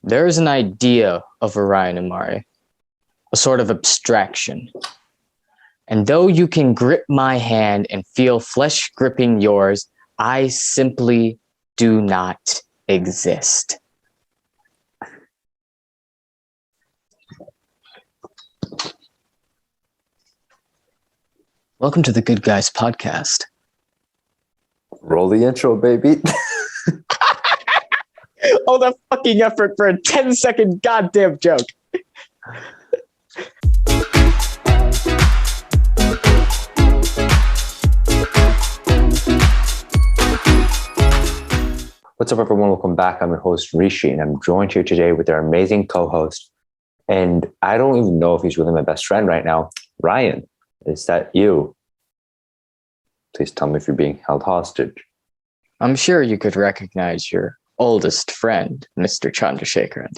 There's an idea of Orion and Mari, a sort of abstraction. And though you can grip my hand and feel flesh gripping yours, I simply do not exist. Welcome to the Good Guys podcast. Roll the intro, baby. All that fucking effort for a 10-second goddamn joke. What's up, everyone? Welcome back. I'm your host, Rishi, and I'm joined here today with our amazing co-host. And I don't even know if he's really my best friend right now. Ryan, is that you? Please tell me if you're being held hostage. I'm sure you could recognize your oldest friend, Mr. Chandrasekharan.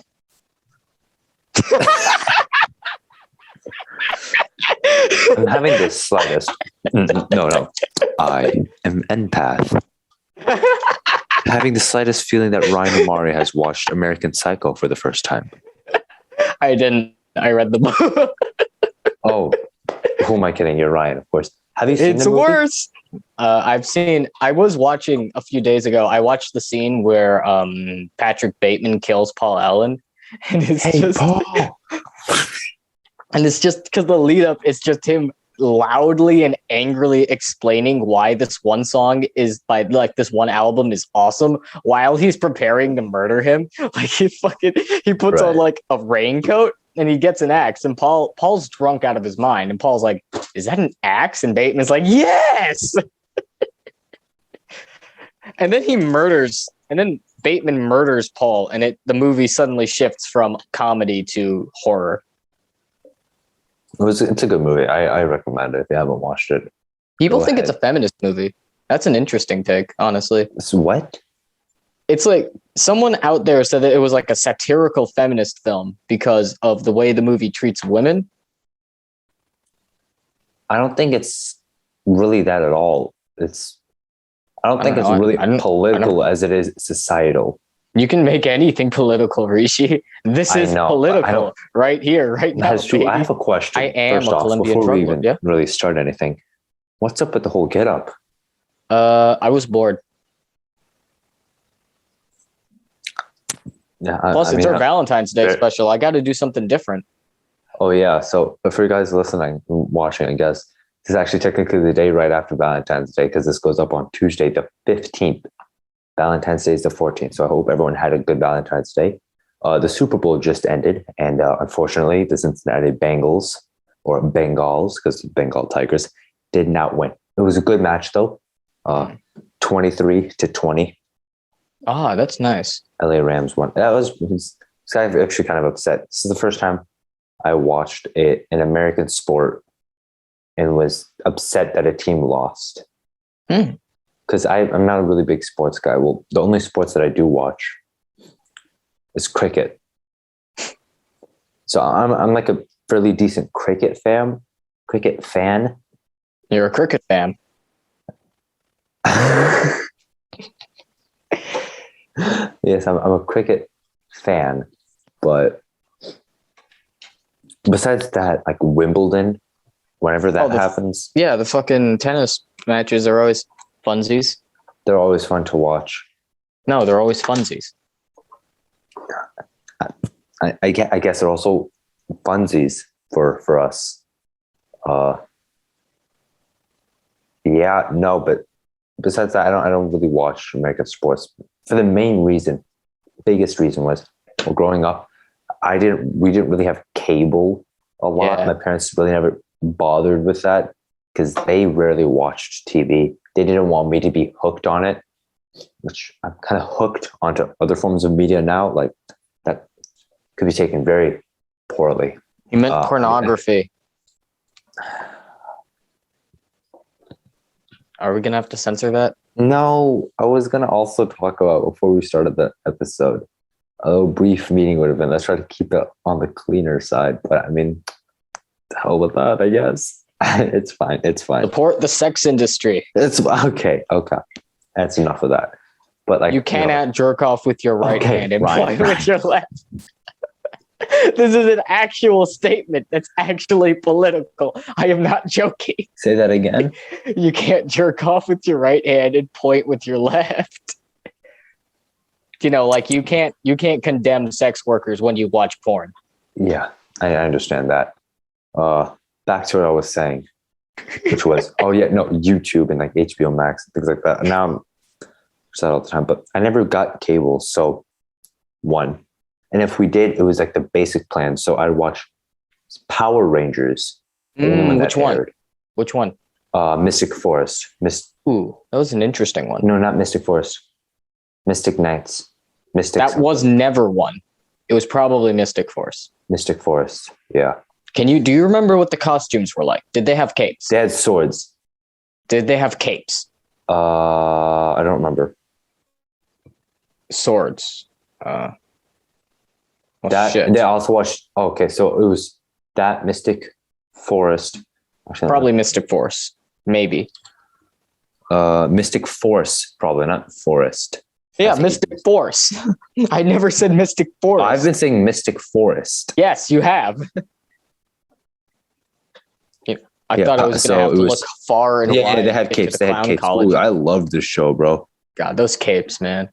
I'm having the slightest. No. I am empath. Having the slightest feeling that Ryan Omari has watched American Psycho for the first time. I didn't. I read the book. Oh, who am I kidding? You're Ryan, of course. Have you seen It's the movie? worse. I was watching a few days ago. I watched the scene where Patrick Bateman kills Paul Allen. And it's Paul. And it's just because the lead up is just him loudly and angrily explaining why this one song is this one album is awesome while he's preparing to murder him. Like he puts on like a raincoat and he gets an axe, and Paul's drunk out of his mind, and Paul's like, "Is that an axe?" And Bateman's like, "Yes." And then Bateman murders Paul, and the movie suddenly shifts from comedy to horror. It's a good movie. I recommend it if you haven't watched it. People think it's a feminist movie. That's an interesting take, honestly. It's what? It's like someone out there said that it was like a satirical feminist film because of the way the movie treats women. I don't think it's really that at all. I don't think it's really political as it is societal. You can make anything political, Rishi. This is political right here, right now. That's true. Baby. I have a question. I am first a off, Colombian before we drug even lord, really start anything. What's up with the whole get up? I was bored. Yeah. Plus, it's our Valentine's Day special. I got to do something different. Oh yeah. So for you guys listening, watching, I guess this is actually technically the day right after Valentine's Day because this goes up on Tuesday, the 15th. Valentine's Day is the 14th. So I hope everyone had a good Valentine's Day. The Super Bowl just ended, and unfortunately, the Cincinnati Bengals, or Bengals, because Bengal Tigers, did not win. It was a good match though, 23-20. Ah, that's nice. LA Rams won. I'm actually kind of upset. This is the first time I watched an American sport and was upset that a team lost. Because I'm not a really big sports guy. Well, the only sports that I do watch is cricket. So I'm like a fairly decent cricket fan. You're a cricket fan. Yes, I'm a cricket fan. But besides that, like Wimbledon, whenever that happens. Yeah, the fucking tennis matches are always funsies. They're always fun to watch. No, they're always funsies. I guess they're also funsies for us. But besides that, I don't really watch American sports. For the biggest reason was, well, growing up, we didn't really have cable a lot. Yeah. My parents really never bothered with that because they rarely watched TV. They didn't want me to be hooked on it, which I'm kind of hooked onto other forms of media now. Like that could be taken very poorly. You meant pornography. Are we going to have to censor that? No, I was going to also talk about, before we started the episode, a little brief meeting would have been, let's try to keep it on the cleaner side. But I mean, hell with that, I guess. It's fine. Support the sex industry. It's okay. That's enough of that. But like you cannot jerk off with your right hand and Ryan, point with your left. This is an actual statement that's actually political. I am not joking. Say that again. You can't jerk off with your right hand and point with your left. Like you can't condemn sex workers when you watch porn. Yeah, I understand that. Back to what I was saying, which was, YouTube and like HBO Max and things like that. Now I'm upset all the time, but I never got cable. So one, and if we did, it was like the basic plan. So I'd watch Power Rangers. Which one? Which one? Mystic Forest. Ooh, that was an interesting one. No, not Mystic Forest. Mystic Knights. That was never one. It was probably Mystic Force. Mystic Forest. Yeah. Do you remember what the costumes were like? Did they have capes? They had swords. Did they have capes? I don't remember. Swords. Shit. They also watched. Okay, so it was that Mystic Forest. Probably Mystic Force. Maybe. Mystic Force, probably not Forest. Yeah, Mystic Force. I never said Mystic Forest. I've been saying Mystic Forest. Yes, you have. I thought I was going to have to look far and wide. Yeah, they had capes. They had capes. Ooh, I love this show, bro. God, those capes, man.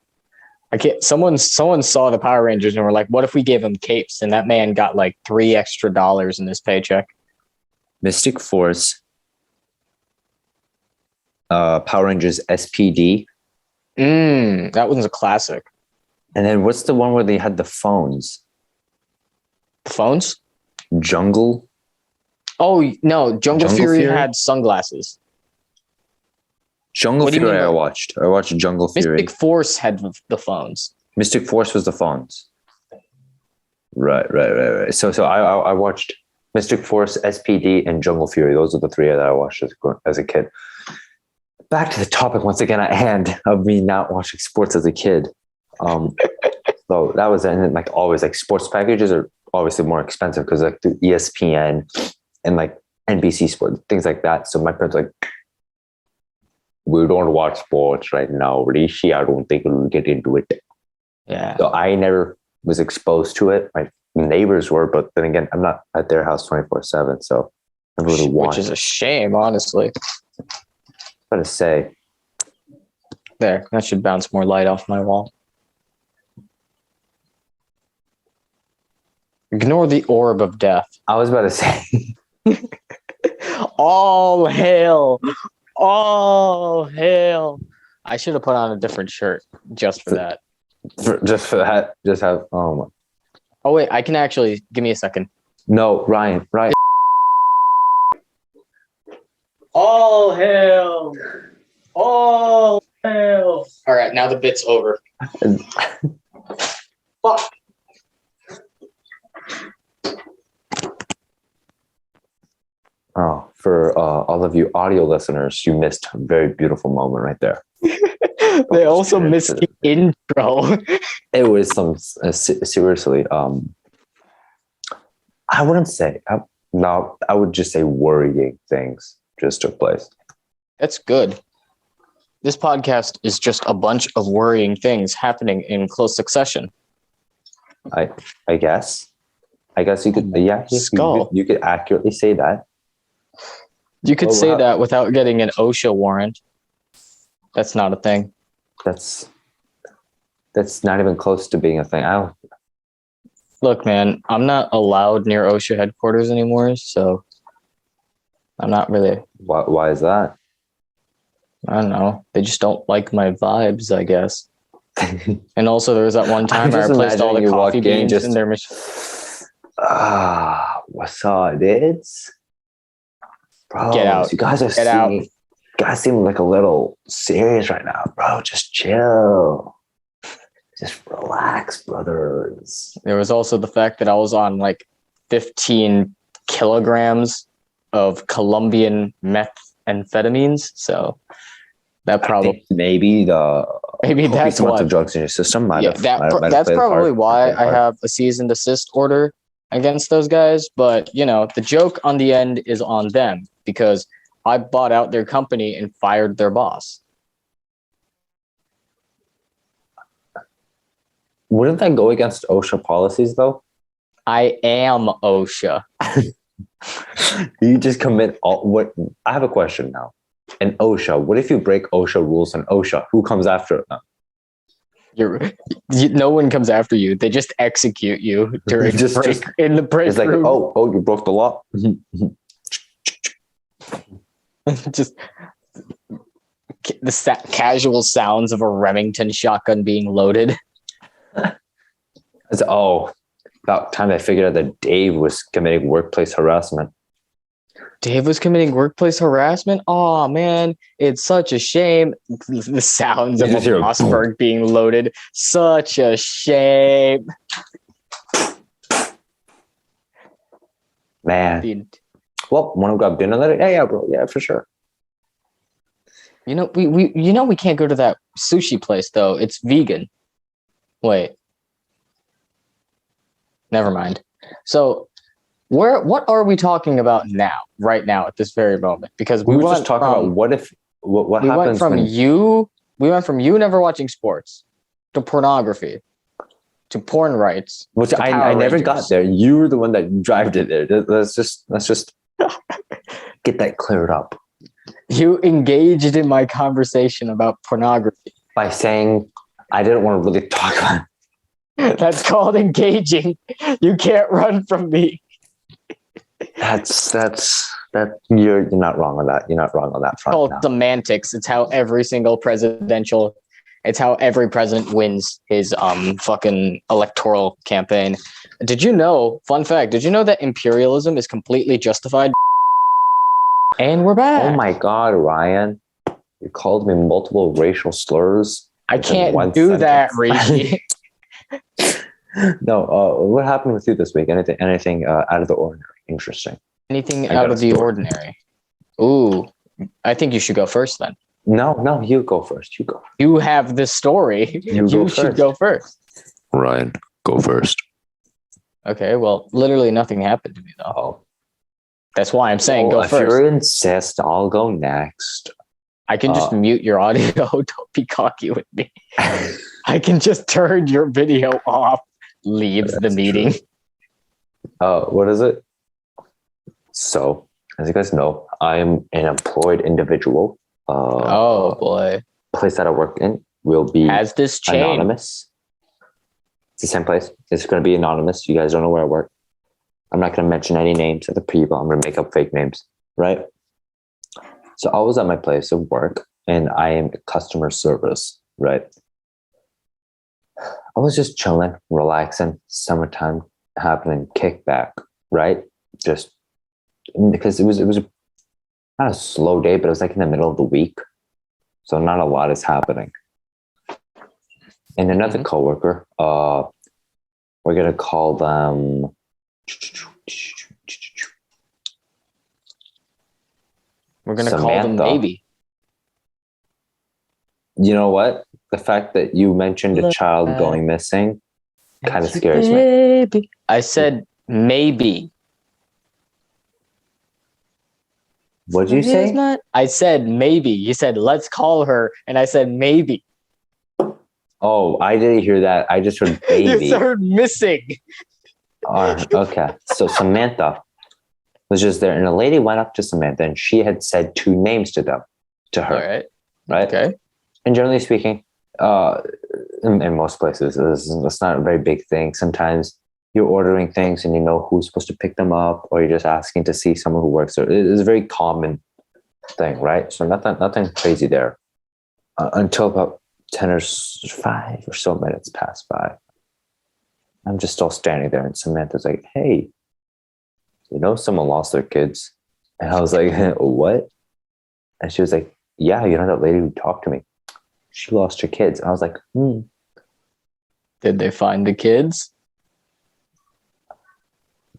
I can't. Someone saw the Power Rangers and were like, "What if we gave him capes?" And that man got like $3 extra in his paycheck. Mystic Force. Power Rangers SPD. That one's a classic. And then what's the one where they had the phones? The phones? Jungle? Oh, no. Jungle Fury had sunglasses. Jungle Fury I watched. I watched Jungle Fury. Mystic Force had the phones. Mystic Force was the phones. Right. So I watched Mystic Force, SPD, and Jungle Fury. Those are the three that I watched as a kid. Back to the topic once again at hand of me not watching sports as a kid. So that was, and then like always like sports packages are obviously more expensive because like the ESPN and like NBC Sports, things like that. So my parents were like, we don't watch sports right now, Rishi. I don't think we'll get into it. Yeah. So I never was exposed to it. My neighbors were, but then again, I'm not at their house 24/7. So I really Which is a shame, honestly. What to say? There, that should bounce more light off my wall. Ignore the orb of death. I was about to say. All hail. All hail. I should have put on a different shirt just for that. Just for that. Just have. Oh wait, I can actually. Give me a second. No, Ryan. All hail. All hail. All right, now the bit's over. Fuck. Oh, for all of you audio listeners, you missed a very beautiful moment right there. They also missed the intro. It was some seriously. I wouldn't say. I would just say worrying things just took place. That's good. This podcast is just a bunch of worrying things happening in close succession. I guess you could. Yeah, you could accurately say that. You could say that without getting an OSHA warrant. That's not a thing. That's not even close to being a thing. Look, man, I'm not allowed near OSHA headquarters anymore, so I'm not really. Why is that? I don't know. They just don't like my vibes, I guess. And also, there was that one time I replaced all the coffee beans in their machine. What's up, dudes? Bro, Get out. You guys seem like a little serious right now, bro. Just chill. Just relax, brothers. There was also the fact that I was on like 15 kilograms of Colombian methamphetamines. So that probably maybe that's what what the drugs in your system might have. That's probably why I have a cease and desist order against those guys. But the joke on the end is on them because I bought out their company and fired their boss. Wouldn't that go against OSHA policies though? I am OSHA. You just commit all what I have a question now. In OSHA, what if you break OSHA rules and OSHA? Who comes after it now? No one comes after you. They just execute you during in the break it's like, room. oh, you broke the law. Just the casual sounds of a Remington shotgun being loaded. It's, about time I figured out that Dave was committing workplace harassment. Dave was committing workplace harassment? Oh, man. It's such a shame. The sounds of a Mossberg being loaded. Such a shame. Man. Well, want to grab dinner later? Yeah, bro. Yeah, for sure. We can't go to that sushi place, though. It's vegan. Wait. Never mind. So... what are we talking about now, right now, at this very moment? Because we were just talking about what happens we went from you never watching sports to pornography to porn rights. Which I never got there. You were the one that drove it there. Let's just get that cleared up. You engaged in my conversation about pornography by saying I didn't want to really talk about it. That's called engaging. You can't run from me. That's you're not wrong on that. You're not wrong on that front. It's called semantics. It's how every president wins his fucking electoral campaign. Fun fact, did you know that imperialism is completely justified? And we're back. Oh my God, Ryan. You called me multiple racial slurs. I can't do that, Rishi. No, what happened with you this week? Anything out of the ordinary? Interesting. Anything out of the ordinary? Ooh, I think you should go first then. No, you go first. You have the story. You should go first. Ryan, go first. Okay, well, literally nothing happened to me though. Oh. That's why I'm saying go first. If you insist, I'll go next. I can just mute your audio. Don't be cocky with me. I can just turn your video off. Leaves the meeting. What is it? So, as you guys know, I am an employed individual. Oh boy. Place that I work in will be anonymous. It's the same place. It's going to be anonymous. You guys don't know where I work. I'm not going to mention any names of the people. I'm going to make up fake names, right? So I was at my place of work and I am customer service, right? I was just chilling, relaxing, summertime happening, kickback, right? Just because it was not a slow day, but it was like in the middle of the week. So not a lot is happening. And another coworker, we're going to call them... We're going to call them Maybe. You know what? The fact that you mentioned a child going missing kind of scares me. I said maybe. What did you say? I said maybe. You said let's call her, and I said maybe. Oh, I didn't hear that. I just heard baby. You heard missing. Okay. So Samantha was just there, and a lady went up to Samantha, and she had said two names to her. All right. Right. Okay. And generally speaking, in most places, it's not a very big thing. Sometimes you're ordering things and you know who's supposed to pick them up, or you're just asking to see someone who works there. It's a very common thing, right? So nothing crazy there until about 10 or 5 or so minutes pass by. I'm just still standing there, and Samantha's like, "Hey, you know someone lost their kids?" And I was like, "What?" And she was like, "Yeah, you know that lady who talked to me? She lost her kids." And I was like, Did they find the kids?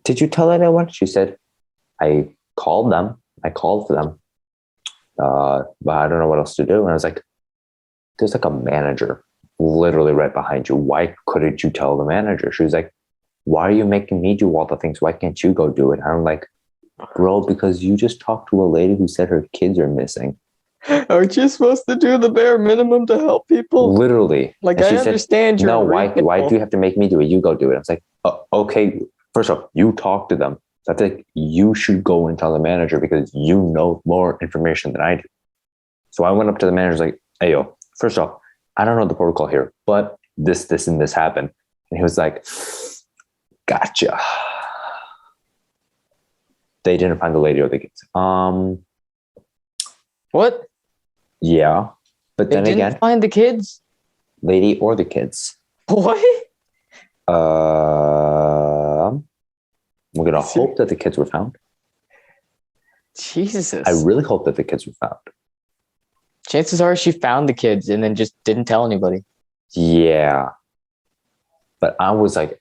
Did you tell anyone? She said, I called them. I called for them. But I don't know what else to do. And I was like, there's like a manager literally right behind you. Why couldn't you tell the manager? She was like, why are you making me do all the things? Why can't you go do it? And I'm like, bro, because you just talked to a lady who said her kids are missing. Aren't you supposed to do the bare minimum to help people? Literally. Like, And I she said, understand you're no, why reasonable. do you have to make me do it? You go do it. I was like, okay, first off, you talk to them. So I think you should go and tell the manager because you know more information than I do. So I went up to the manager like, hey, yo, first off, I don't know the protocol here, but this, and this happened. And he was like, gotcha. They didn't find the lady or the kids. What? Yeah. But They then didn't again, find the kids? lady or the kids. What? We're gonna hope that the kids were found. Jesus. I really hope that the kids were found. Chances are she found the kids and then just didn't tell anybody. Yeah. But I was like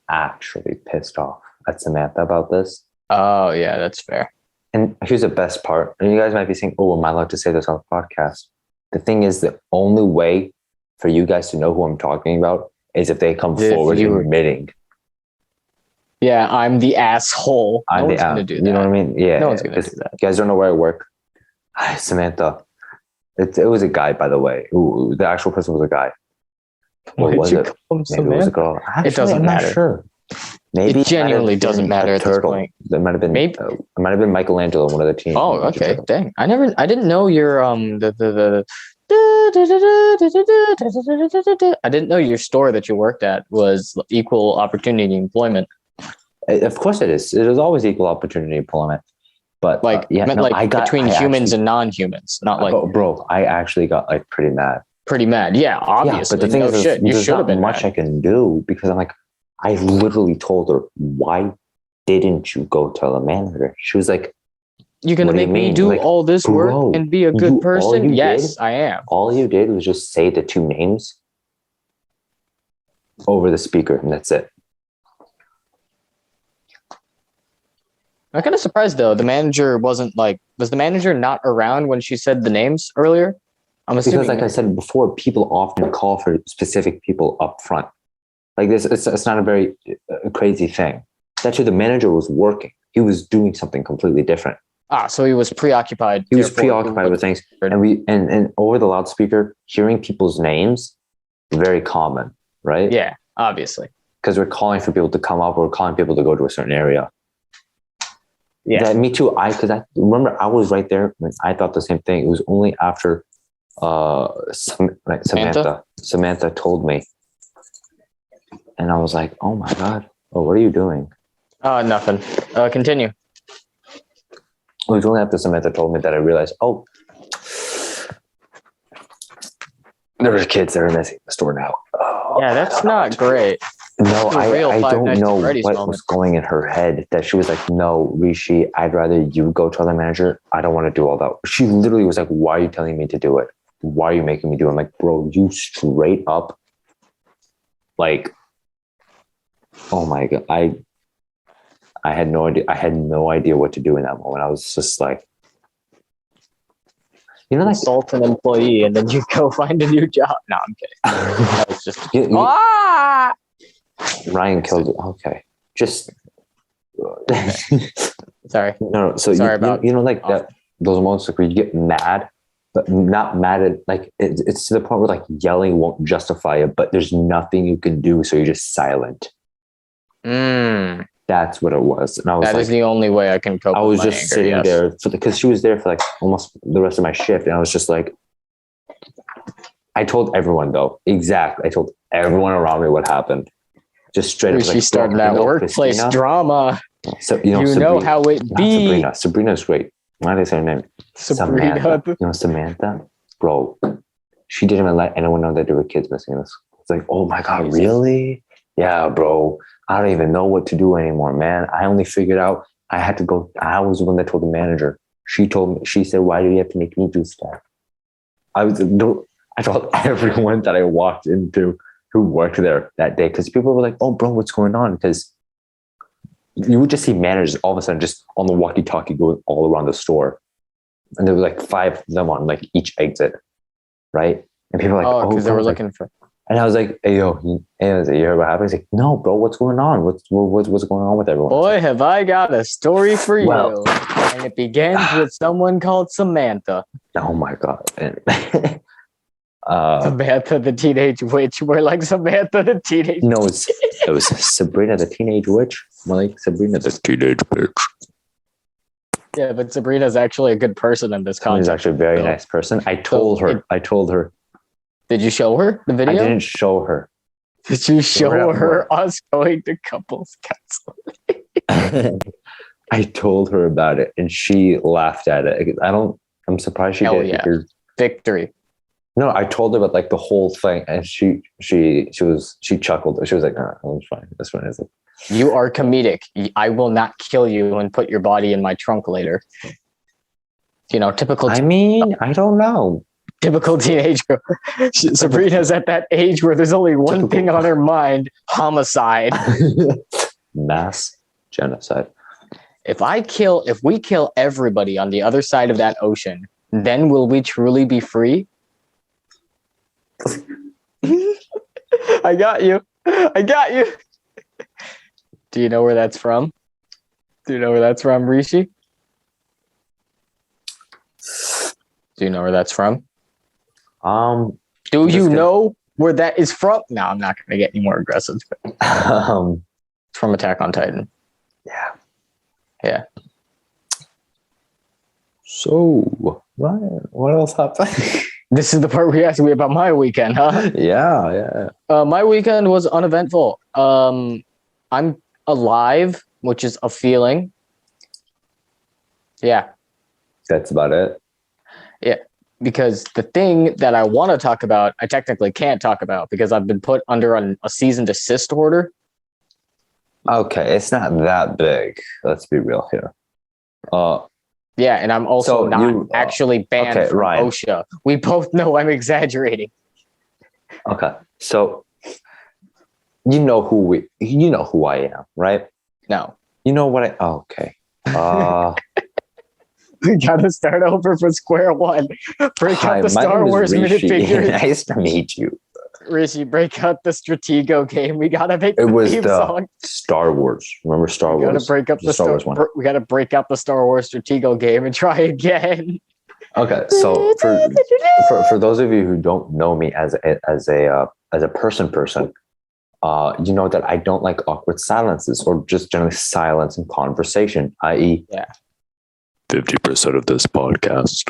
actually pissed off at Samantha about this. Oh, yeah, that's fair. And here's the best part. And you guys might be saying, oh, am I allowed to say this on the podcast? The thing is, the only way for you guys to know who I'm talking about is if they come forward admitting. Yeah, I'm the asshole. No one's going to do that. You know what I mean? Yeah. No one's going to do that. You guys don't know where I work. Hi, Samantha. It was a guy, by the way. Ooh, the actual person was a guy. Why was did you it? call him Maybe it was a girl. Actually, it doesn't matter. Not sure. Maybe it genuinely doesn't matter at this point. It might have been. Maybe it might have been Michelangelo, one of the teams. Oh, okay. Dang, I didn't know your I didn't know your store that you worked at was equal opportunity employment. Of course it is. It is always equal opportunity employment. But like, between humans and non-humans, not like. Bro, I actually got like pretty mad. Pretty mad, yeah. Obviously, but the thing is, you should have been much mad. I can do because I'm like, I literally told her, why didn't you go tell the manager? She was like, you're gonna make me do all this work and be a good person? Yes, I am. All you did was just say the two names over the speaker, and that's it. I'm kind of surprised though. The manager wasn't like, was the manager not around when she said the names earlier? I'm assuming because, like I said before, people often call for specific people up front. Like this, it's not a very crazy thing. Actually, the manager was working. He was doing something completely different. So he was preoccupied. He was preoccupied with things, and over the loudspeaker, hearing people's names, very common, right? Yeah, obviously. Because we're calling for people to come up, or calling people to go to a certain area. Yeah, me too. Because I remember I was right there, and I thought the same thing. It was only after Samantha told me, and I was like, "Oh my god! Oh, what are you doing?" Nothing. Continue. It was only after Samantha told me that I realized, oh, there were kids that are messing the store now. Oh, yeah, that's not great. No, I don't know what was going in her head that she was like, no, Rishi, I'd rather you go tell the manager. I don't want to do all that. She literally was like, why are you telling me to do it? Why are you making me do it? I'm like, bro, you straight up, like, oh my God. I had no idea. I had no idea what to do in that moment. I was just like, like insult an employee and then you go find a new job. No, I'm kidding. That was just Ryan killed it. Okay, just sorry. No. So sorry about like that. Those moments where you get mad, but not mad at like it's to the point where like yelling won't justify it, but there's nothing you can do, so you're just silent. That's what it was. And I was is the only way I can cope. I was just sitting there because she was there for like almost the rest of my shift. And I was just like, I told everyone though. Exactly. I told everyone around me what happened. Just straight up. She started that workplace drama. So, Sabrina, how it be. Sabrina's great. Why did I say her name? Samantha. Samantha, bro, she didn't even let anyone know that there were kids missing in this. It's like, oh my God, really? Yeah, bro. I don't even know what to do anymore, man. I only figured out I had to go. I was the one that told the manager. She told me, she said, why do you have to make me do stuff? I told everyone that I walked into who worked there that day because people were like, oh, bro, what's going on? Because you would just see managers all of a sudden just on the walkie-talkie going all around the store. And there were like 5 of them on like each exit, right? And people were like, because they were looking for. And I was like, hey, yo, you heard what happened? He's like, no, bro, what's going on? What's going on with everyone? Boy, have I got a story for you. Well, and it begins with someone called Samantha. Oh my God. Samantha the Teenage Witch. We're like Samantha the Teenage No, it was Sabrina the Teenage Witch. More like Sabrina the Teenage Bitch. Yeah, but Sabrina's actually a good person in this context. She's actually a very nice person. I told her. Did you show her the video? I didn't show her. Did you show her us going to couples counseling? I told her about it and she laughed at it. I'm surprised she did. Yeah. Victory. No, I told her about like the whole thing and she chuckled. She was like, oh, it's fine. That's fine. Like, you are comedic. I will not kill you and put your body in my trunk later. You know, typical. I mean, I don't know. Typical teenage girl. Sabrina's at that age where there's only one thing on her mind: homicide. Mass genocide. If we kill everybody on the other side of that ocean, then will we truly be free? I got you. Do you know where that's from? Rishi? Do you know where that's from? Do you know where that is from? No, I'm not going to get any more aggressive. It's from Attack on Titan. Yeah. So, Ryan, what else happened? This is the part where you asked me about my weekend, huh? Yeah. My weekend was uneventful. I'm alive, which is a feeling. Yeah. That's about it. Yeah. Because the thing that I want to talk about, I technically can't talk about because I've been put under a cease and desist order. Okay, it's not that big. Let's be real here. Yeah, and I'm also actually banned from Ryan. OSHA. We both know I'm exaggerating. Okay, so you know who I am, right? No. You know what okay. We gotta start over from square one. Break out the Star Wars minifigures. Nice to meet you. Rishi, break out the Stratego game. We gotta make the theme song. Star Wars. Remember Star Wars? We gotta break up the Star Wars one. We gotta break out the Star Wars Stratego game and try again. Okay, so for those of you who don't know me as a person, you know that I don't like awkward silences or just generally silence in conversation, i.e. 50% of this podcast.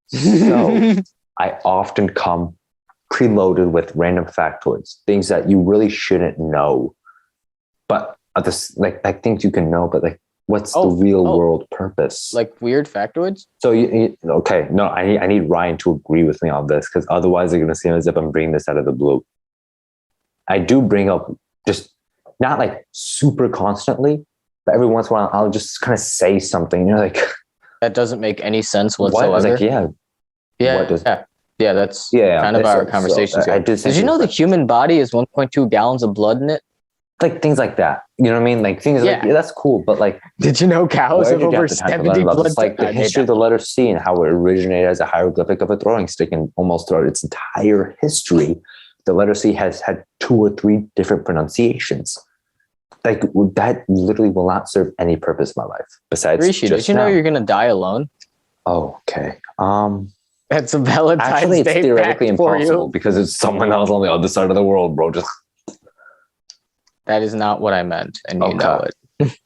So I often come preloaded with random factoids, things that you really shouldn't know, but like things you can know, but like what's the real world purpose? Like weird factoids? So okay, no, I need Ryan to agree with me on this because otherwise they're going to seem as if I'm bringing this out of the blue. I do bring up just not like super constantly, but every once in a while I'll just kind of say something and you're like, that doesn't make any sense whatsoever. I was like, yeah. That's kind of our conversations. So did you know the human body is 1.2 gallons of blood in it? Like things like that. You know what I mean? Like things like that's cool, but like, did you know cows have over 70 blood? Like the history of the letter C and how it originated as a hieroglyphic of a throwing stick, and almost throughout its entire history, the letter C has had 2 or 3 different pronunciations. Like that literally will not serve any purpose in my life. Besides, Rishi, did you know you're gonna die alone? Oh, okay. That's a Valentine's actually, it's Day theoretically impossible you. because it's someone else on the other side of the world, bro. Just that is not what I meant, and you know it.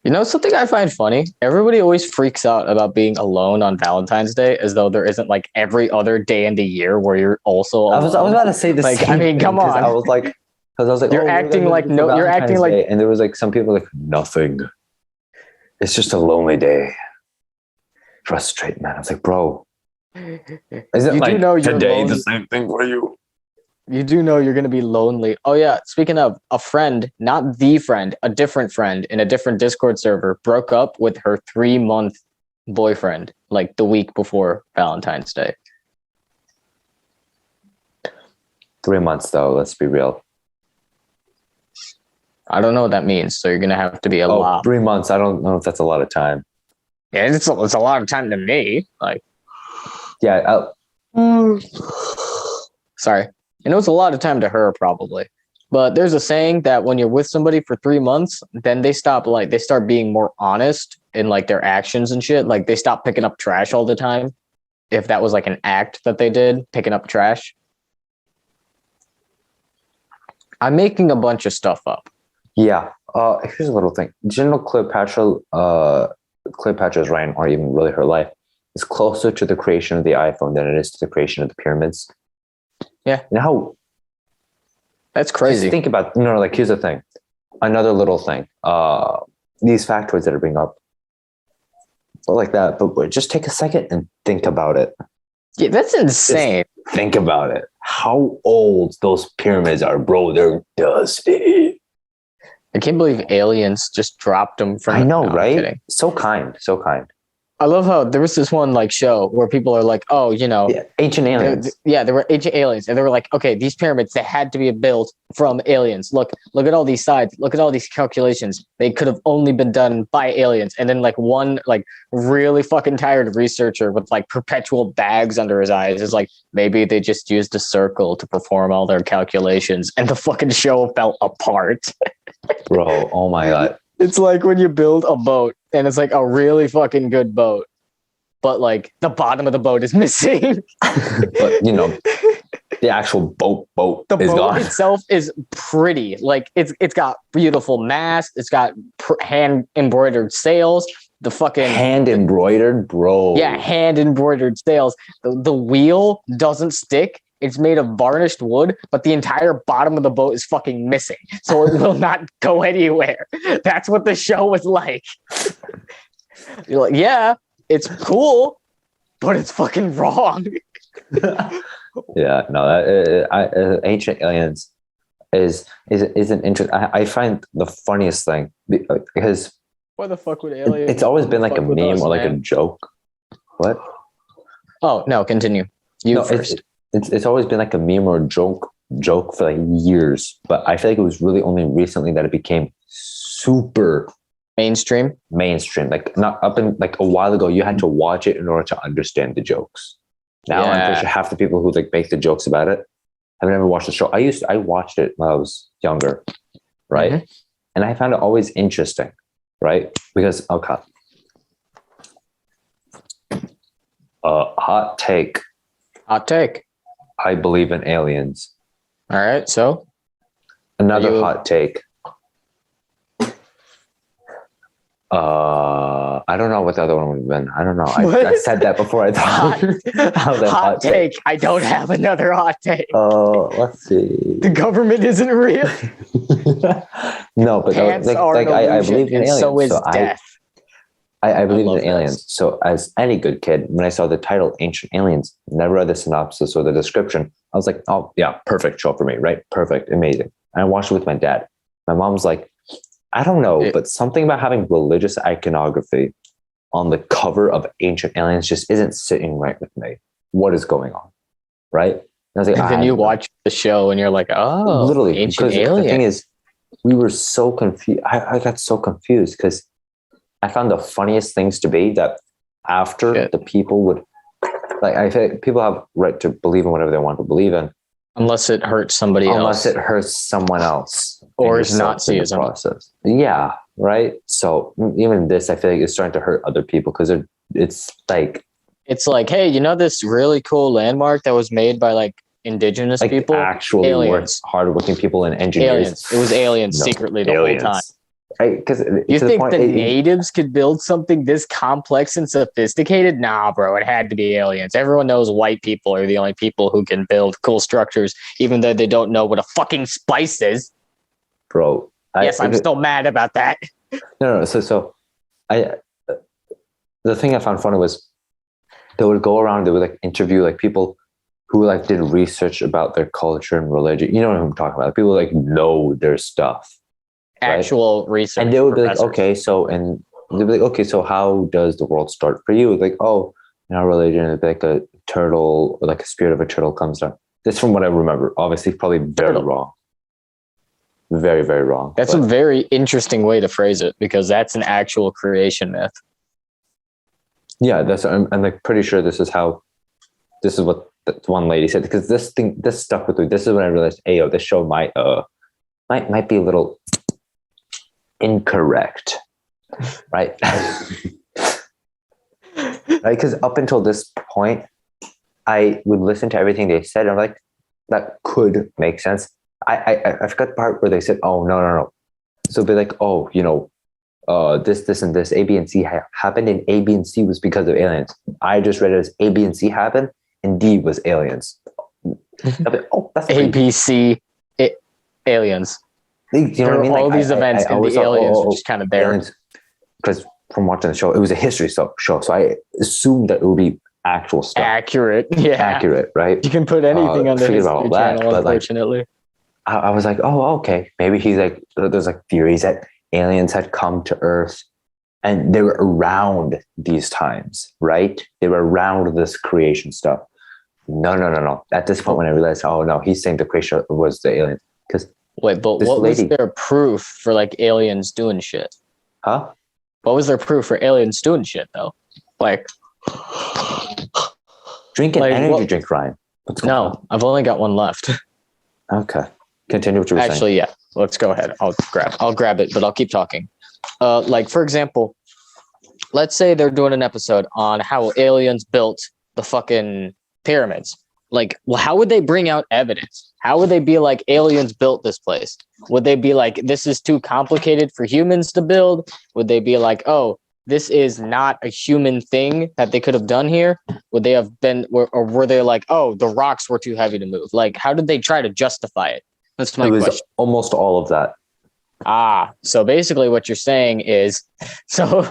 You know something I find funny? Everybody always freaks out about being alone on Valentine's Day, as though there isn't like every other day in the year where you're also alone. I was about to say the same. I mean, come on. I was like, you're acting like you're acting like, and there was like some people like nothing. It's just a lonely day. Frustrate, man. I was like, bro, is it like today the same thing for you? You do know you're going to be lonely. Oh yeah. Speaking of, a friend, not the friend, a different friend in a different Discord server broke up with her 3-month boyfriend like the week before Valentine's Day. 3 months though. Let's be real. I don't know what that means. So you're going to have to be a lot. 3 months. I don't know if that's a lot of time. Yeah, it's a lot of time to me. Like, yeah. Sorry. And it was a lot of time to her, probably. But there's a saying that when you're with somebody for 3 months, then they start being more honest in like their actions and shit. Like they stop picking up trash all the time. If that was like an act that they did, picking up trash. I'm making a bunch of stuff up. Yeah. Here's a little thing. General Cleopatra's reign, or even really her life, is closer to the creation of the iPhone than it is to the creation of the pyramids. Yeah. You know how that's crazy. Just think about, like, here's the thing. Another little thing. These factoids that are being up like that, but just take a second and think about it. Yeah, that's insane. Just think about it. How old those pyramids are, bro. They're dusty. I can't believe aliens just dropped them from. I know, right? So kind. I love how there was this one like show where people are like, oh, ancient aliens. There were ancient aliens, and they were like, okay, these pyramids, they had to be built from aliens. Look at all these sides. Look at all these calculations. They could have only been done by aliens. And then like one like really fucking tired researcher with like perpetual bags under his eyes is like, maybe they just used a circle to perform all their calculations, and the fucking show fell apart. Bro, oh my God. It's like when you build a boat and it's like a really fucking good boat, but like the bottom of the boat is missing. But the actual boat the is boat gone. itself is pretty. Like it's got beautiful mast. It's got hand embroidered sails. The fucking hand embroidered, bro. Yeah, hand embroidered sails. The wheel doesn't stick. It's made of varnished wood, but the entire bottom of the boat is fucking missing. So it will not go anywhere. That's what the show was like. You're like, yeah, it's cool, but it's fucking wrong. Yeah, no, Ancient Aliens is an interest. I find the funniest thing because why the fuck would aliens? It's always been like a meme or like a joke. What? Oh no, continue. You first. It's always been like a meme or a joke for like years, but I feel like it was really only recently that it became super mainstream. Like not up in like a while ago, you had to watch it in order to understand the jokes. Now I'm pretty sure half the people who like make the jokes about it have never watched the show. I watched it when I was younger, right? Mm-hmm. And I found it always interesting, right? Because hot take. I believe in aliens. All right, so another hot take. I don't know what the other one would have been. I don't know. I said that before I thought. hot take. I don't have another hot take. Let's see. The government isn't real. No, but I believe in aliens. So is death. I believe in aliens. So as any good kid, when I saw the title Ancient Aliens, never read the synopsis or the description, I was like, oh yeah, perfect show for me, right? Perfect, amazing. And I watched it with my dad. My mom was like, I don't know, but something about having religious iconography on the cover of Ancient Aliens just isn't sitting right with me. What is going on? Right? And I was like, and then you watch the show and you're like, oh, literally, Ancient because Aliens. The thing is, we were so confused. I got so confused because I found the funniest things to be that after the people would, like, I think people have right to believe in whatever they want to believe in. Unless it hurts somebody else. Unless it hurts someone else. Or is Nazism. Process. Yeah, right? So even this, I feel like it's starting to hurt other people because it's like... It's like, hey, this really cool landmark that was made by like indigenous people? Actually aliens. Hardworking people and engineers. Aliens. It was aliens secretly the whole time. Because you think the natives could build something this complex and sophisticated? Nah, bro, it had to be aliens. Everyone knows white people are the only people who can build cool structures, even though they don't know what a fucking spice is. Bro, I'm still mad about that. No. So the thing I found funny was they would go around, they would like interview like people who like did research about their culture and religion. You know what I'm talking about? People like know their stuff. Actual research. And they would be like, okay, so how does the world start for you? Like, oh, in our religion, it's like a turtle or like a spirit of a turtle comes down. This from what I remember. Obviously, probably very wrong. Very, very wrong. That's a very interesting way to phrase it because that's an actual creation myth. Yeah, I'm like pretty sure this is what that one lady said, because this stuck with me. This is when I realized, hey, yo, this show might be a little incorrect, right? Right, because up until this point, I would listen to everything they said, and I'm like, that could make sense. I forgot the part where they said, oh, no. So they're like, oh, this and this, A, B, and C happened, and A, B, and C was because of aliens. I just read it as A, B, and C happened, and D was aliens. Oh, that's A, B, C, aliens. You know what I mean? All these events and the aliens were just kind of there. Because from watching the show, it was a history show, so I assumed that it would be actual stuff. Accurate, right? You can put anything on the History Channel, unfortunately. Like, I was like, oh, okay. Maybe he's like, there's like theories that aliens had come to Earth and they were around these times, right? They were around this creation stuff. No. At this point, when I realized, oh no, he's saying the creation was the aliens. Because wait, but what was their proof for like aliens doing shit? Huh? What was their proof for aliens doing shit though? Like, drink an energy drink, Ryan. No, I've only got one left. Okay. Continue what you were saying. Actually, yeah. Let's go ahead. I'll grab it, but I'll keep talking. Like, for example, let's say they're doing an episode on how aliens built the fucking pyramids. Like, well, how would they bring out evidence? How would they be like, aliens built this place? Would they be like, this is too complicated for humans to build? Would they be like, oh, this is not a human thing that they could have done here? Would they have been, or were they like, oh, the rocks were too heavy to move? Like, how did they try to justify it? That's my question. Almost all of that. So basically what you're saying is, so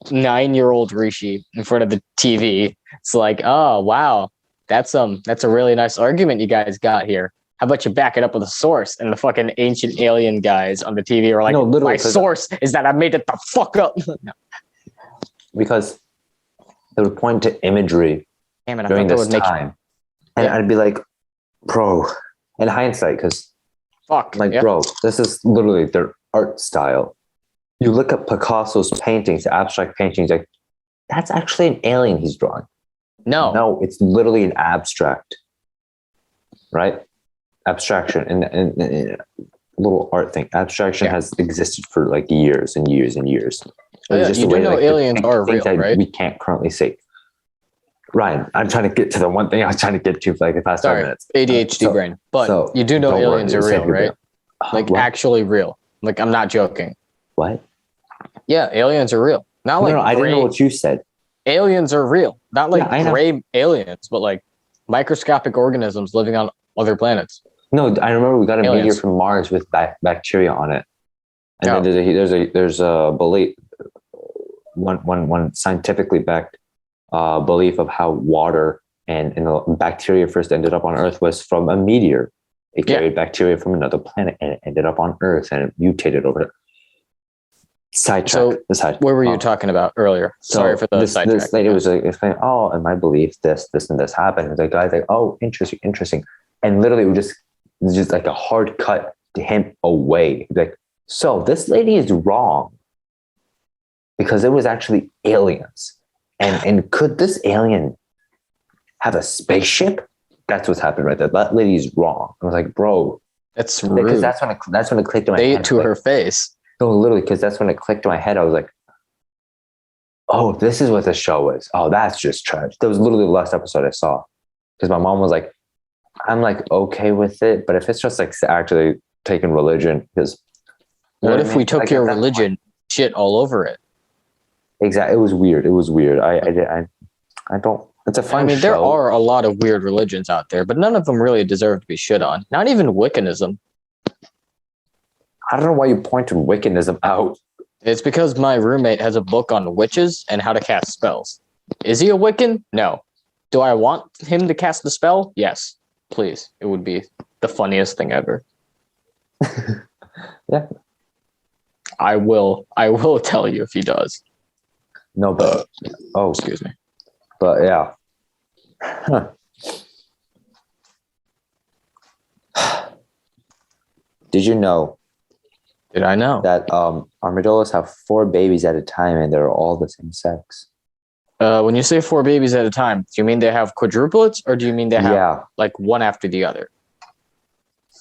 9-year-old Rishi in front of the TV, it's like, oh, wow, that's a really nice argument you guys got here. How about you back it up with a source? And the fucking ancient alien guys on the TV are like, no, my source is that I made it the fuck up. No. Because they would point to imagery during this time. And I'd be like, bro, in hindsight, because bro, this is literally their art style. You look at Picasso's paintings, abstract paintings, like, that's actually an alien he's drawing. No, it's literally an abstract, right? Abstraction and little art thing. Abstraction has existed for like years and years and years. You do know aliens are real, right? We can't currently see. Ryan, I'm trying to get to the one thing I was trying to get to for like the past 5 minutes. ADHD brain. But you do know aliens are real, right? Like actually real. Like, I'm not joking. What? Yeah, aliens are real. Not like I didn't know what you said. Aliens are real. Not like gray aliens, but like microscopic organisms living on other planets. No, I remember we got a meteor from Mars with bacteria on it, and then there's a belief, one scientifically backed belief of how water and bacteria first ended up on Earth was from a meteor. It carried bacteria from another planet and it ended up on Earth and it mutated over it. Sidetrack. Where were you talking about earlier? Sorry for the sidetrack. This lady was like explaining, oh, in my belief, this, and this happened. And the guy's like, oh, interesting. And literally it was just like a hard cut to him away. Like, so this lady is wrong because it was actually aliens. And could this alien have a spaceship? That's what's happened right there. That lady's wrong. I was like, bro, that's rude. Because that's when it clicked in my head. Say it to her face. No, literally, because that's when it clicked in my head. I was like, oh, this is what the show is. Oh, that's just trash. That was literally the last episode I saw. Because my mom was like, I'm like okay with it, but if it's just like actually taking religion, because what if we took your religion shit all over it? Exactly. It was weird. I don't. It's a fun show. There are a lot of weird religions out there, but none of them really deserve to be shit on. Not even Wiccanism. I don't know why you pointed Wiccanism out. It's because my roommate has a book on witches and how to cast spells. Is he a Wiccan? No. Do I want him to cast the spell? Yes. Please. It would be the funniest thing ever. Yeah. I will tell you if he does. No, but excuse me. But yeah. Huh. Did you know? Did I know that armadillos have 4 babies at a time and they're all the same sex? When you say 4 babies at a time, do you mean they have quadruplets, or do you mean they have like one after the other?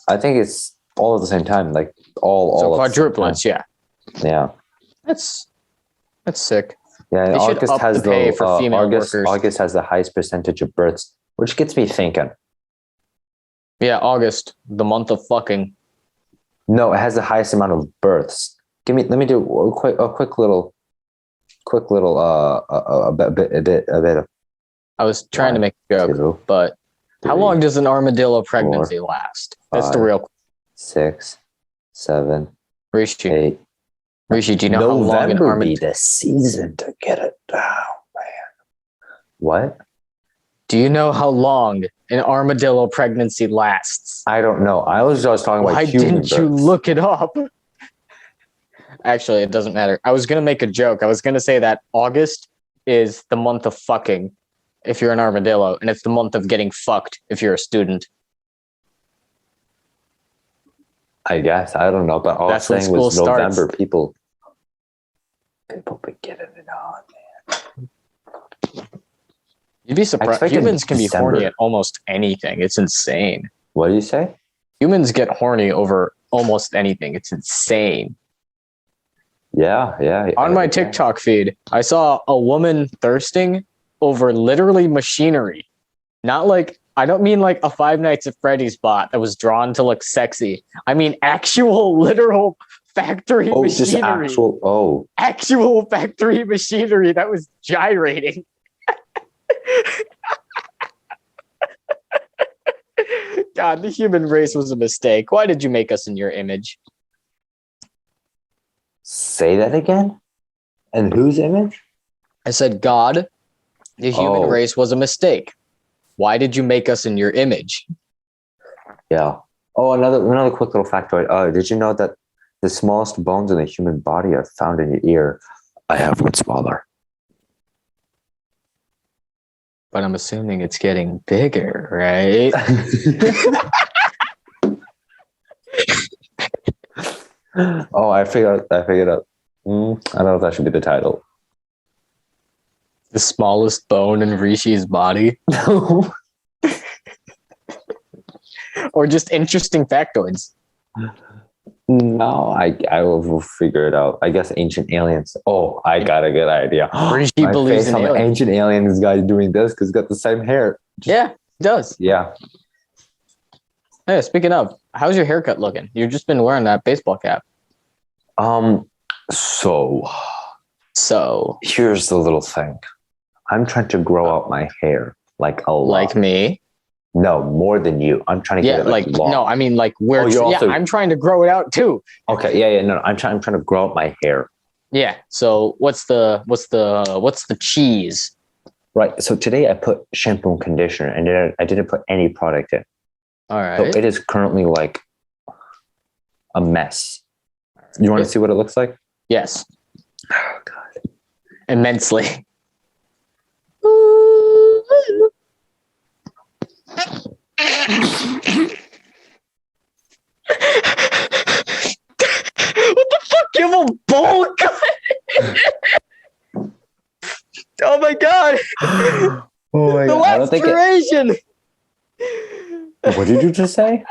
I think it's all at the same time, like all So at the same time. quadruplets, yeah. Yeah. That's sick. Yeah, They should August up has the pay the for female workers. August has the highest percentage of births, which gets me thinking. Yeah, August, the month of fucking. No, it has the highest amount of births. Let me do a quick little a bit of. I was trying to make a joke, 2, but 3, how long does an armadillo pregnancy last? That's 5, the real 6, 7, Rishi. 8. Rishi, do you know how long an November armadillo? be the season to get it down, man. What? Do you know how long an armadillo pregnancy lasts? I don't know. I was just talking about Why human didn't you births. look it up? Actually, it doesn't matter. I was going to make a joke. I was going to say that August is the month of fucking if you're an armadillo, and it's the month of getting fucked if you're a student. I guess. I don't know. But all I'm saying was November, starts. people be getting it on, man. You'd be surprised. Humans can be December. horny at almost anything. It's insane. What do you say? Humans get horny over almost anything. It's insane. Yeah. On my TikTok feed, I saw a woman thirsting over literally machinery. Not like, I don't mean like a Five Nights at Freddy's bot that was drawn to look sexy. I mean actual literal factory machinery. Actual factory machinery that was gyrating. God, the human race was a mistake. Why did you make us in your image? Say that again? And whose image? I said, God, the human race was a mistake. Why did you make us in your image? Yeah. Oh, another quick little factoid. Did you know that the smallest bones in the human body are found in your ear? I have one smaller. But I'm assuming it's getting bigger, right? Oh, I figured out. I don't know if that should be the title. The smallest bone in Rishi's body? Or just interesting factoids? No, I will figure it out. I guess ancient aliens. Oh, I got a good idea. Rishi believes in aliens. Ancient aliens guy doing this because he's got the same hair. Yeah, he does. Yeah. Hey, speaking of, how's your haircut looking? You've just been wearing that baseball cap. So here's the little thing. I'm trying to grow out my hair like a lot. Like me? No, more than you. I'm trying to get it like long. No, I mean like we're I'm trying to grow it out too. Okay, yeah. No, I'm trying to grow out my hair. Yeah. So what's the cheese? Right. So today I put shampoo and conditioner, and I didn't put any product in. All right. So it is currently like a mess. You want to see what it looks like? Yes. Oh God. Immensely. What the fuck? You have a bowl cut? Oh my God. Oh my God. The laceration. What did you just say?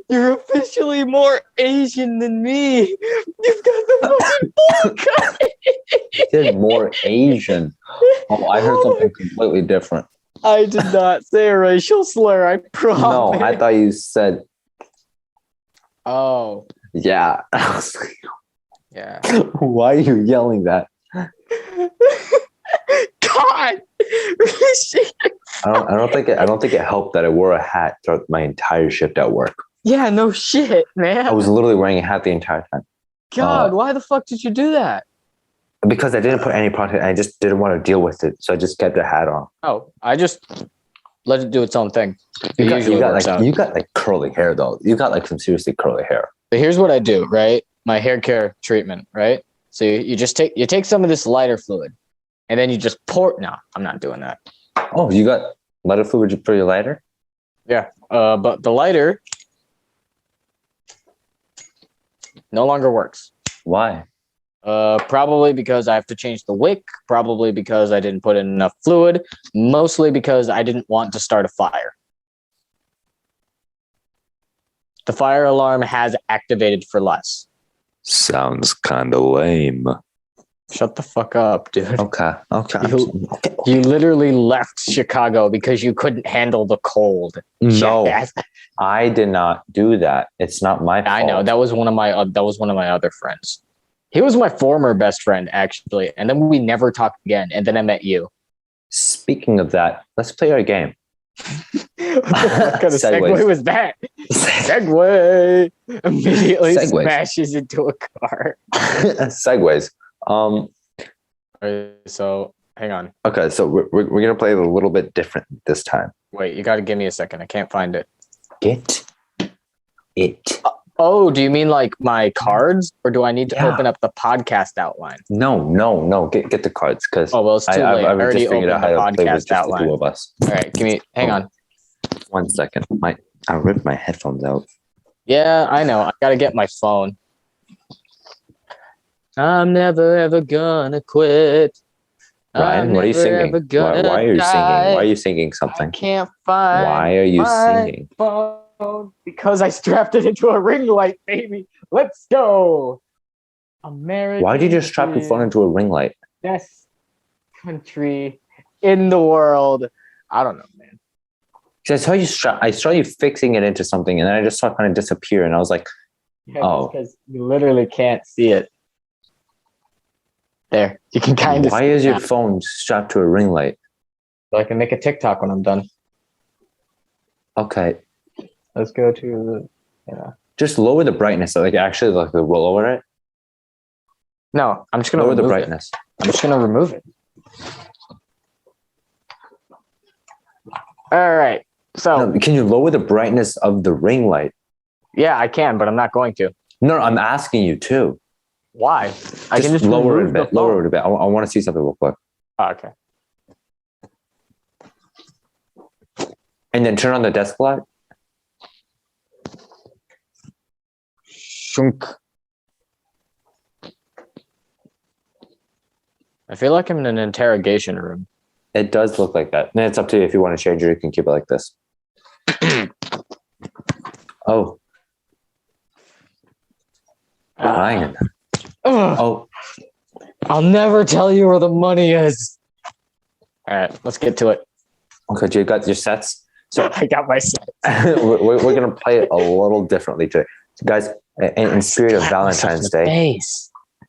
You're officially more Asian than me. You've got the fucking bowl cut. You said more Asian. Oh, I heard something completely different. I did not say a racial slur. I promise. No, I thought you said. Oh. Yeah. I was like, yeah. Why are you yelling that? God. I don't think it helped that I wore a hat throughout my entire shift at work. Yeah, no shit, man. I was literally wearing a hat the entire time. God, why the fuck did you do that? Because I didn't put any product. I just didn't want to deal with it, so I just kept the hat on. Oh, I just let it do its own thing. You got like curly hair though. You got like some seriously curly hair. But here's what I do, right? My hair care treatment, right? So you just take some of this lighter fluid, and then you just pour. No, I'm not doing that. Oh, you got lighter fluid for your lighter? Yeah, but the lighter no longer works. Why? Probably because I have to change the wick. Probably because I didn't put in enough fluid. Mostly because I didn't want to start a fire. The fire alarm has activated for less. Sounds kind of lame. Shut the fuck up, dude. Okay. You literally left Chicago because you couldn't handle the cold. No, Jackass. I did not do that. It's not my fault. I know that was one of my other friends. He was my former best friend, actually, and then we never talked again. And then I met you. Speaking of that, let's play our game. What kind of segue was that? Segue immediately smashes into a car. Segways. So hang on. Okay, so we're gonna play a little bit different this time. Wait, you got to give me a second. I can't find it. Get it. Oh, do you mean like my cards, or do I need to open up the podcast outline? No. Get the cards because it's too late. I already opened the podcast outline. The two of us. All right, hang on. 1 second. I ripped my headphones out. Yeah, I know. I gotta get my phone. I'm never ever gonna quit. Ryan, what are you singing? Why are you singing? Why are you singing something? I can't find. Why are you singing? Phone because I strapped it into a ring light, baby. Let's go. American. Why did you strap your phone into a ring light? Best country in the world. I don't know, man. I saw you fixing it into something, and then I just saw it kind of disappear, and I was like, "Oh," because you literally can't see it. There, you can kind of. Why is your phone strapped to a ring light? So I can make a TikTok when I'm done. Okay. Let's go to the. Just lower the brightness. Actually, lower it. No, I'm just gonna lower the brightness. I'm just gonna remove it. All right. So can you lower the brightness of the ring light? Yeah, I can, but I'm not going to. No, I'm asking you to. Why? I can just lower it a bit. Lower it a bit. I want to see something real quick. Oh, okay. And then turn on the desk light. Shunk. I feel like I'm in an interrogation room. It does look like that. And it's up to you if you want to change it. You can keep it like this. Oh. Ryan. Oh. I'll never tell you where the money is. All right, let's get to it. Okay, you got your sets? So I got my sets. we're going to play it a little differently today. So guys, in spirit of Valentine's Day,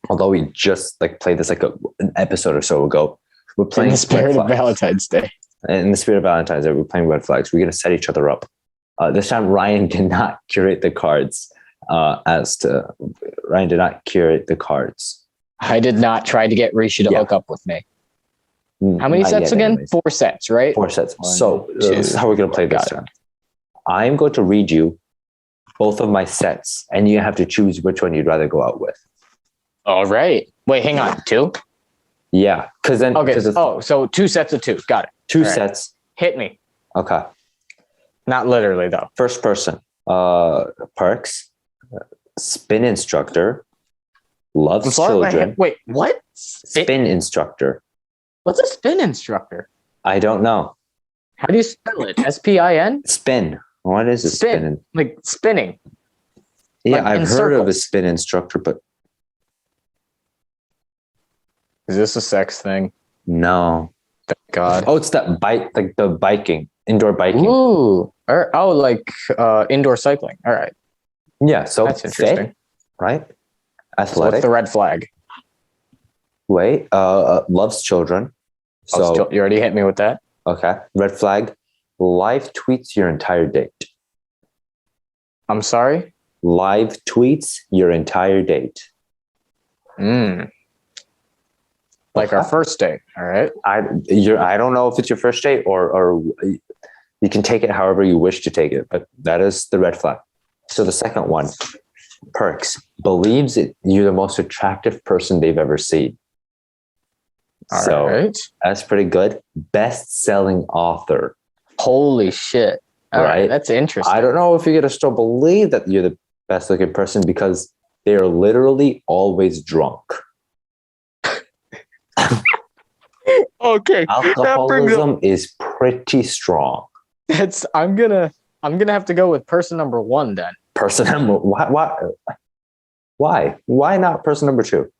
although we just played this an episode or so ago, we're playing in the spirit of Valentine's Day. In the spirit of Valentine's Day, we're playing red flags. We're going to set each other up. This time, Ryan did not curate the cards. Ryan did not curate the cards. I did not try to get Rishi to hook up with me. How many sets again? Anyways. 4 sets, right? 4 sets. This is how we're going to play this time. I'm going to read you both of my sets, and you have to choose which one you'd rather go out with. All right. Wait, hang on. 2? Yeah, because then. Okay. So 2 sets of 2. Got it. 2 sets. Hit me. Okay. Not literally though. First person. Perks. Spin instructor. Loves children. Wait, what? Spin instructor. What's a spin instructor? I don't know. How do you spell it? SPIN? Spin. What is a spin? Like spinning. Yeah, I've heard of a spin instructor, but. Is this a sex thing? No. Thank God. Oh, it's that bike, the biking, indoor biking. Ooh. Indoor cycling. All right. Yeah, so that's interesting. Fit, right? Athletic. So what's the red flag? Wait, loves children. So you already hit me with that. Okay. Red flag. Live tweets your entire date. I'm sorry? Live tweets your entire date. Like our first date, all right? I don't know if it's your first date or you can take it however you wish to take it, but that is the red flag. So the second one, perks, believes you're the most attractive person they've ever seen. All right. That's pretty good. Best-selling author. Holy shit. All right. That's interesting. I don't know if you're going to still believe that you're the best-looking person because they are literally always drunk. Okay, that brings up. Alcoholism is pretty strong. That's I'm gonna have to go with person number one then. Person number why not person number two?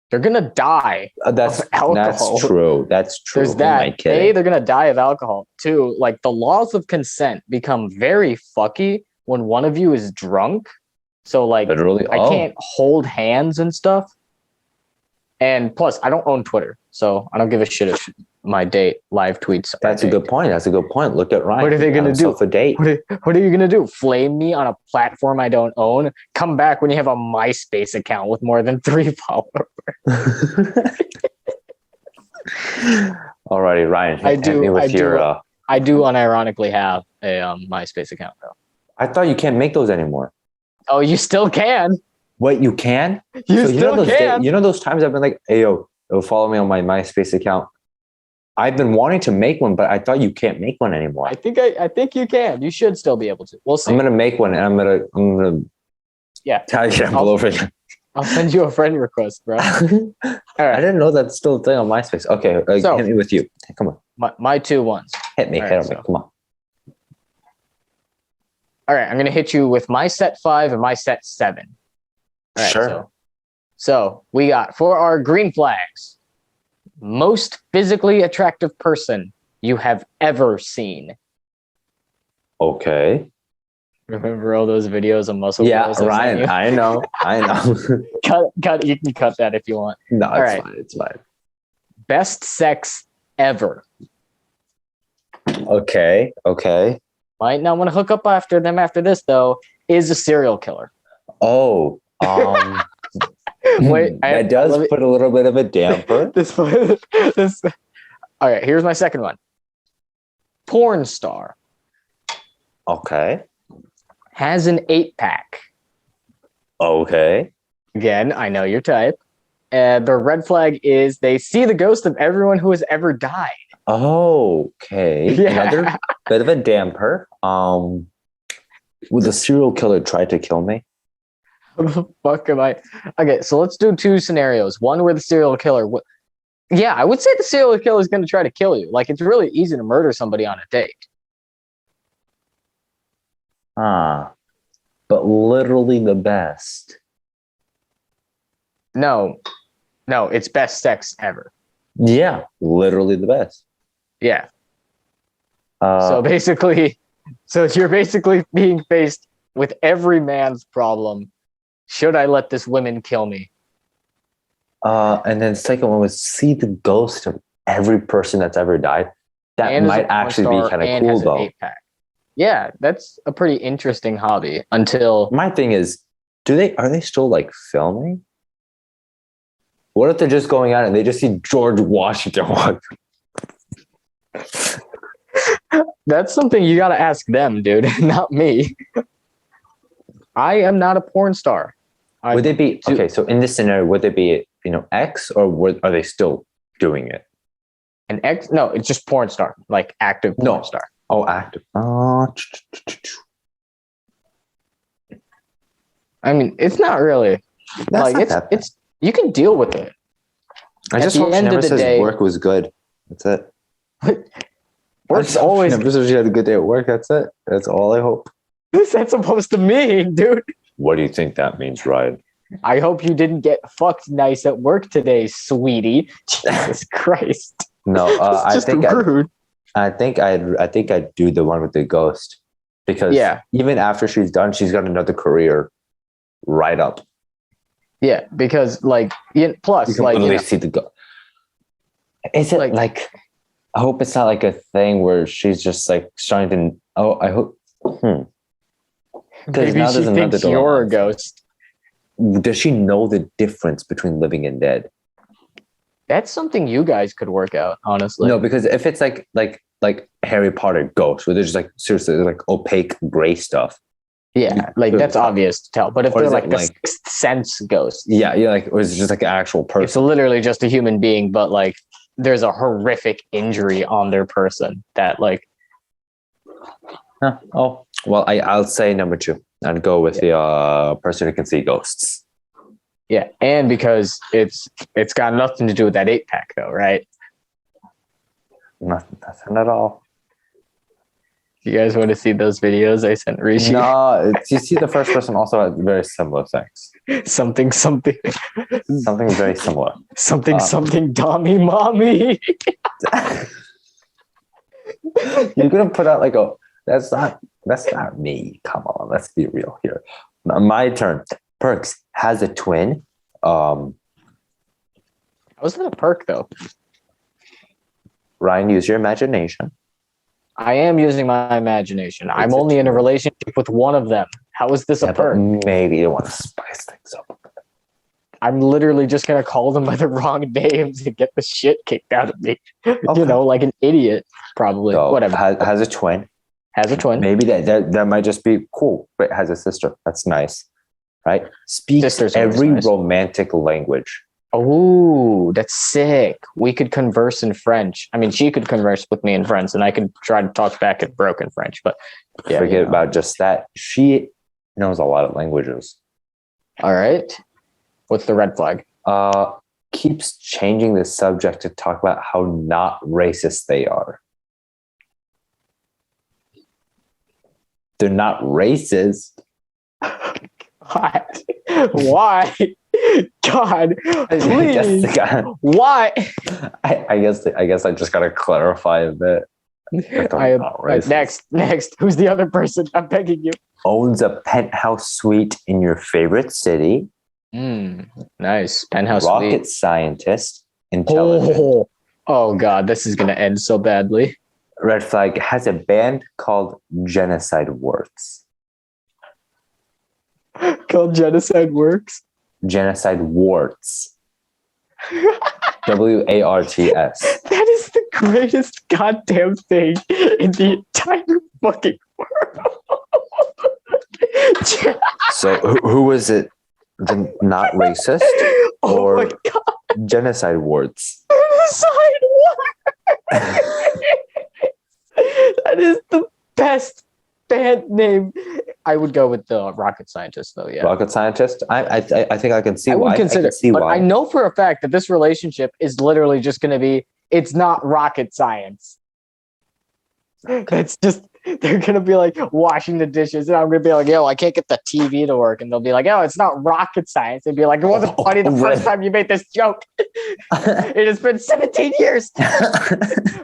They're gonna die That's of alcohol. That's true. There's that. A, they're gonna die of alcohol. Two, like the laws of consent become very fucky when one of you is drunk. So like Literally, I can't hold hands and stuff. And plus, I don't own Twitter, so I don't give a shit if my date live tweets. That's a good point. That's a good point. Look at Ryan. What are they going to do? A date. What are you going to do? Flame me on a platform I don't own? Come back when you have a MySpace account with more than 3 followers. Alrighty, Ryan. I do unironically have a MySpace account though. I thought you can't make those anymore. Oh, you still can. What, you can? You still can. You know those times I've been like, hey, yo, follow me on my MySpace account. I've been wanting to make one, but I thought you can't make one anymore. I think you can. You should still be able to. We'll see. I'm gonna make one, and I'm gonna tag you over here. I'll send you a friend request, bro. All right. I didn't know that's still a thing on MySpace. Okay, so, hit me with you. Come on. My 2 ones. Hit me. Hit me. Come on. All right, I'm gonna hit you with my set 5 and my set 7. All right, sure. So we got for our green flags, most physically attractive person you have ever seen. Okay. Remember all those videos of muscle? Yeah, Ryan. I know. Cut. You can cut that if you want. No, it's fine. It's fine. Best sex ever. Okay. Might not want to hook up after them after this though. Is a serial killer. Oh. Wait, that does put a little bit of a damper. this. All right, here's my second one. Porn star. Okay. Has an 8-pack. Okay. Again, I know your type. The red flag is they see the ghost of everyone who has ever died. Okay. Yeah. Another bit of a damper. Would the serial killer try to kill me? What the fuck am I? Okay, so let's do 2 scenarios. One where the serial killer. Yeah, I would say the serial killer is going to try to kill you. Like, it's really easy to murder somebody on a date. But literally the best. No, it's best sex ever. Yeah, literally the best. Yeah. So you're basically being faced with every man's problem. Should I let this woman kill me? And then the second one was see the ghost of every person that's ever died. That and might actually be kind of cool though. 8-pack. Yeah, that's a pretty interesting hobby until... My thing is, are they still like filming? What if they're just going out and they just see George Washington walk? That's something you got to ask them, dude, not me. I am not a porn star. Would it be okay? So in this scenario, would it be X or are they still doing it? An X? No, it's just porn star, like active porn star. Oh, active. I mean, it's not really it's you can deal with it. I just hope she never says work was good. That's it. Work's always never says she had a good day at work. That's it. That's all I hope. What's that supposed to mean, dude? What do you think that means, Ryan? I hope you didn't get fucked nice at work today, sweetie. Jesus Christ. No, I think rude. I think I'd do the one with the ghost because even after she's done, she's got another career right up. Yeah, because plus you can literally see the ghost. Is it like? I hope it's not like a thing where she's just like starting to. Oh, I hope. Maybe now she thinks you're a ghost. Does she know the difference between living and dead? That's something you guys could work out, honestly. No, because if it's like Harry Potter ghosts, where they're just like seriously like opaque gray stuff. Yeah, like that's obvious to tell. But if they're like the Sixth Sense ghost, or is it just like an actual person? It's literally just a human being, but like there's a horrific injury on their person that like. Well, I'll say number 2. I'd go with the person who can see ghosts. Yeah, and because it's got nothing to do with that 8-pack though, right? Nothing at all. You guys want to see those videos I sent Rishi? No, you see, the first person also had very similar things. Something very similar. something Dommy mommy. You're gonna put out like that's not me. Come on, let's be real here. My turn. Perks has a twin. How is that a perk though? Ryan, use your imagination. I am using my imagination. I'm only in a relationship with one of them. How is this a perk? Maybe you want to spice things up. I'm literally just gonna call them by the wrong names and get the shit kicked out of me. Okay. Like an idiot, probably. So, whatever. Has a twin. Has a twin. Maybe that might just be cool. But has a sister. That's nice, right? Speaks every romantic language. Oh, that's sick. We could converse in French. I mean, she could converse with me in French, and I could try to talk back in broken French. But yeah, forget about just that. She knows a lot of languages. All right. What's the red flag? Keeps changing the subject to talk about how not racist they are. They're not racist. What? Why? God, please. Why? I guess I just gotta clarify a bit. Next. Who's the other person? I'm begging you. Owns a penthouse suite in your favorite city. Nice. Penthouse Rocket scientist. Intelligent. Oh God, this is gonna end so badly. Red flag has a band called Genocide Works. Called Genocide Works? Genocide Warts. WARTS. That is the greatest goddamn thing in the entire fucking world. So who was it? Not racist? Or my God. Genocide Warts? Genocide Warts! That is the best band name. I would go with the rocket scientist, though. Yeah, rocket scientist. I think I can see why. I would consider, but why. I know for a fact that this relationship is literally just going to be. It's not rocket science. That's just. They're going to be like washing the dishes, and I'm going to be like, "Yo, I can't get the TV to work," and they'll be like, "Oh, it's not rocket science." They'd be like, "It wasn't funny the first time you made this joke. It has been 17 years.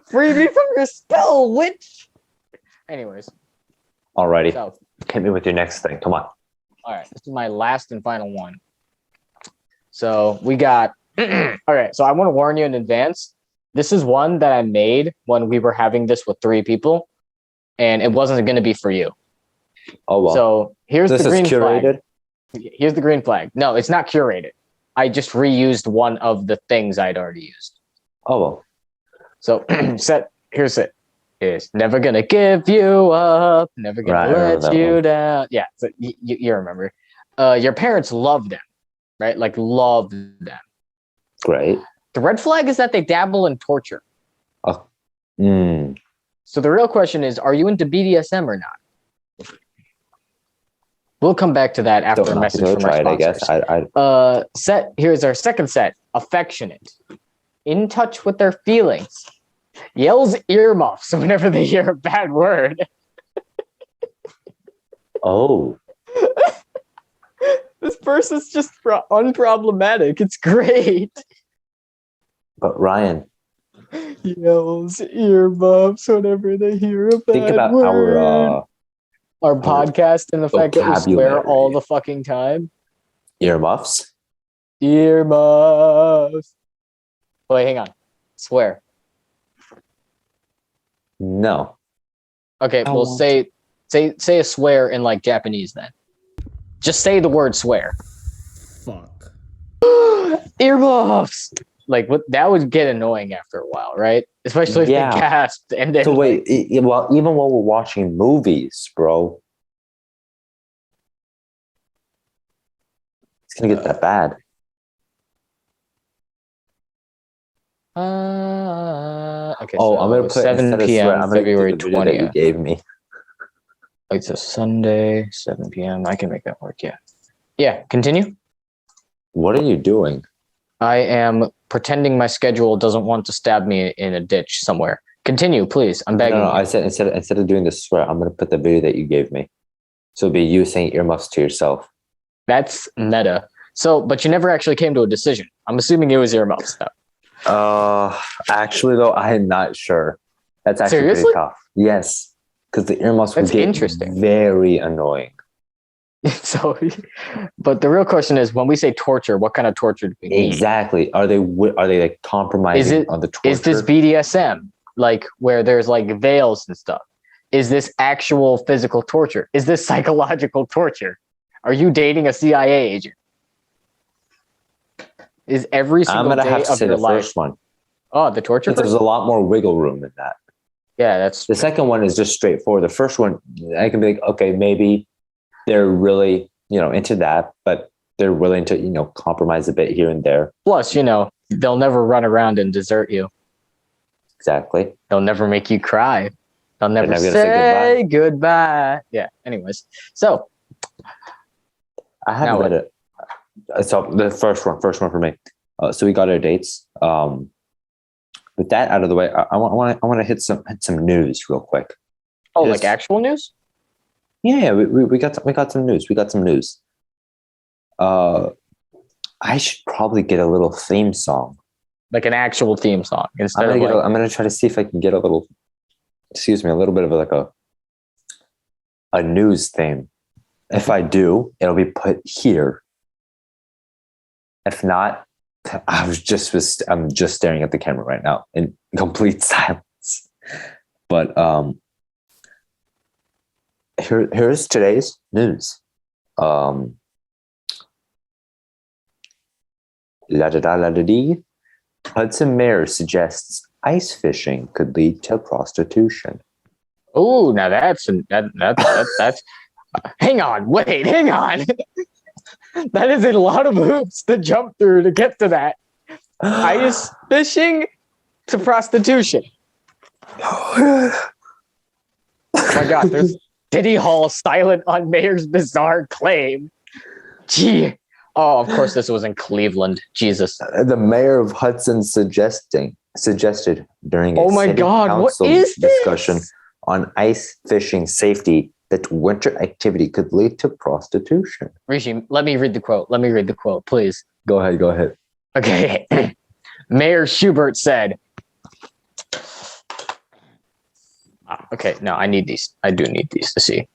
Free me from your spell, witch." Anyways. Alrighty. So, hit me with your next thing. Come on. All right. This is my last and final one. So we got. All right. So I want to warn you in advance. This is one that I made when we were having this with 3 people, and it wasn't going to be for you. Oh, well. So here's the green curated? flag. Here's the green flag. No, it's not curated. I just reused one of the things I'd already used. Oh, well. So here's it. Is never gonna give you up, never gonna let you down. Yeah, so you remember. Your parents love them, right? Like love them. Great. The red flag is that they dabble in torture. Oh. So the real question is, are you into BDSM or not? We'll come back to that after a message from our sponsors. I guess. Here's our second set. Affectionate. In touch with their feelings. Yells earmuffs whenever they hear a bad word. Oh. This person's just unproblematic. It's great. But Ryan. Yells earmuffs whenever they hear a bad word. Think about our podcast and the fact that we swear all the fucking time. Earmuffs? Earmuffs. Wait, hang on. Swear. No. Okay, well say a swear in like Japanese then. Just say the word swear. Fuck. Earmuffs. Like what? That would get annoying after a while, right? Especially if they gasped and then. So wait, well, even while we're watching movies, bro, it's gonna get that bad. Okay. Oh, so I'm gonna put 7 p.m. February 20th. You gave me. It's a Sunday, 7 p.m. I can make that work. Yeah. Yeah. Continue. What are you doing? I am pretending my schedule doesn't want to stab me in a ditch somewhere. Continue, please. I'm begging No, you. I said instead of doing the swear, I'm gonna put the video that you gave me. So it'll be you saying earmuffs to yourself. That's meta. So, but you never actually came to a decision. I'm assuming it was earmuffs though. Actually though, I'm not sure. That's actually Seriously? pretty tough. Yes, because the earmuffs would That's get interesting. very annoying. So, but the real question is, when we say torture, what kind of torture do we mean? Exactly. Are they like compromising on the torture? Is this BDSM, like where there's like veils and stuff? Is this actual physical torture? Is this psychological torture? Are you dating a CIA agent? Is every I'm single gonna day have to of say your the life? first one. Oh, the torture. There's a lot more wiggle room in that. Yeah, that's The second one is just straightforward. The first one, I can be like, okay, maybe they're really, into that, but they're willing to, compromise a bit here and there. plus, they'll never run around and desert you. Exactly. They'll never make you cry. They'll never never say goodbye. Yeah. Anyways, so I haven't read it. So the first one for me. So we got our dates. With that out of the way, I want to hit some news real quick. Oh, like actual news? Yeah, we got some news. We got some news. I should probably get a little theme song, like an actual theme song instead I'm of. I'm gonna try to see if I can get a little bit of like a news theme. If I do, it'll be put here. If not, I'm just staring at the camera right now in complete silence. But here's today's news. La da da la da dee. Hudson mayor suggests ice fishing could lead to prostitution. Oh, now that's. Hang on. That is a lot of hoops to jump through to get to that. Ice fishing to prostitution. Oh my God, there's City Hall silent on mayor's bizarre claim. Gee. Oh, of course this was in Cleveland. Jesus. The mayor of Hudson suggested during a city council what is discussion on ice fishing safety that winter activity could lead to prostitution. Rishi, let me read the quote, please. Go ahead. Okay. Mayor Schubert said, okay, no, I need these. I do need these to see.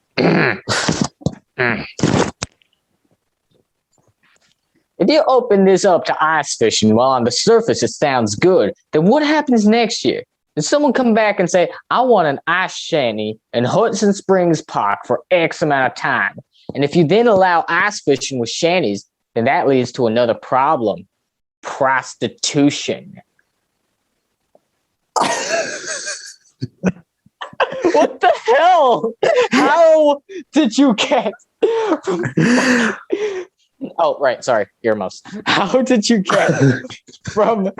If you open this up to ice fishing, while on the surface it sounds good, then what happens next year? Does someone come back and say, I want an ice shanty in Hudson Springs Park for X amount of time? And if you then allow ice fishing with shanties, then that leads to another problem. Prostitution. What the hell? How did you get from... Oh, right. Sorry. Earmuffs. How did you get from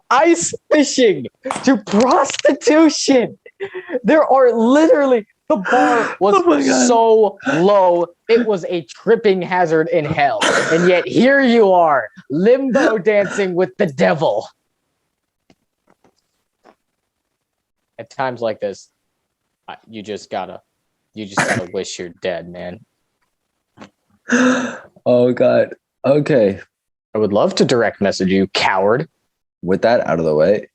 ice fishing to prostitution? There are literally, the bar was so low. It was a tripping hazard in hell. And yet here you are, limbo dancing with the devil. At times like this, you just gotta wish you're dead, man. Oh God. Okay. I would love to direct message you, coward. With that out of the way,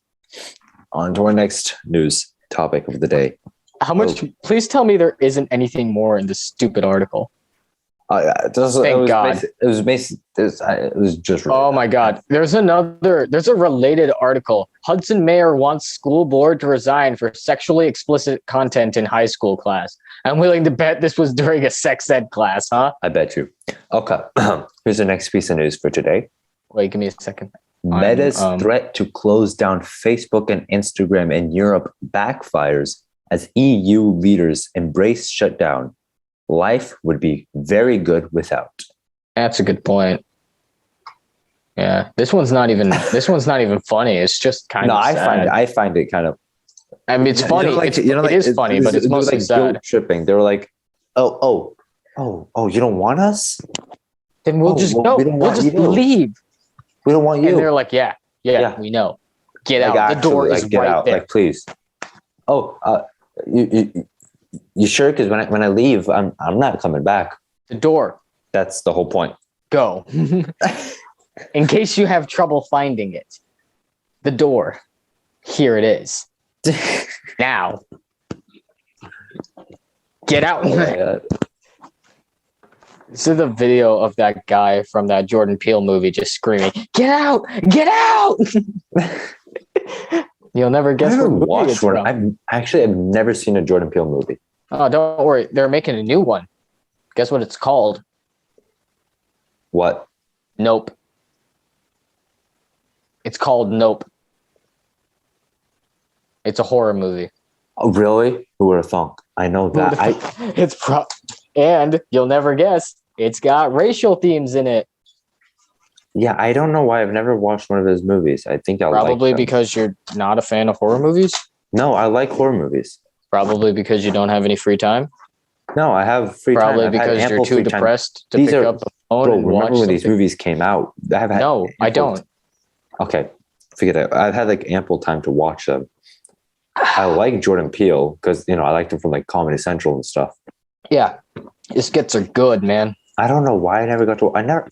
on to our next news topic of the day. How much? Please tell me there isn't anything more in this stupid article. Thank God. It was just. Really oh my God. There's a related article. Hudson mayor wants school board to resign for sexually explicit content in high school class. I'm willing to bet this was during a sex ed class, huh? I bet you. Okay. Here's the next piece of news for today. Wait, give me a second. Meta's threat to close down Facebook and Instagram in Europe backfires as EU leaders embrace shutdown. Life would be very good without. That's a good point. Yeah, this one's not even funny. It's just kind of sad. I find it kind of. I mean, it's funny. It is funny, but it's mostly like sad. Guilt tripping. They were like, oh, you don't want us? Then we'll just go. We'll just leave. We don't want you. And they're like, yeah, we know. Get like, out. actually, the door is get right out. there. Like, please. Oh, you sure? Because when I leave, I'm not coming back. The door. That's the whole point. Go. In case you have trouble finding it, the door. Here it is. Now. Get out. Oh my God. This is the video of that guy from that Jordan Peele movie just screaming, "Get out! Get out!" You'll never guess I've what never movie watched it's one. from. I've never seen a Jordan Peele movie. Oh, don't worry. They're making a new one. Guess what it's called? What? Nope. It's called Nope. It's a horror movie. Oh, really? Who would have thunk? I know that. And you'll never guess, it's got racial themes in it. Yeah, I don't know why I've never watched one of his movies. I think I'll Probably like them. because you're not a fan of horror movies. No, I like horror movies. Probably because you don't have any free time. No, I have free Probably time. because you're too depressed to pick up the phone and watch remember when these something? movies came out? No, I don't. Okay, forget it. I've had like ample time to watch them. I like Jordan Peele because I liked him from like Comedy Central and stuff. Yeah, his skits are good, man. I don't know why I never got to.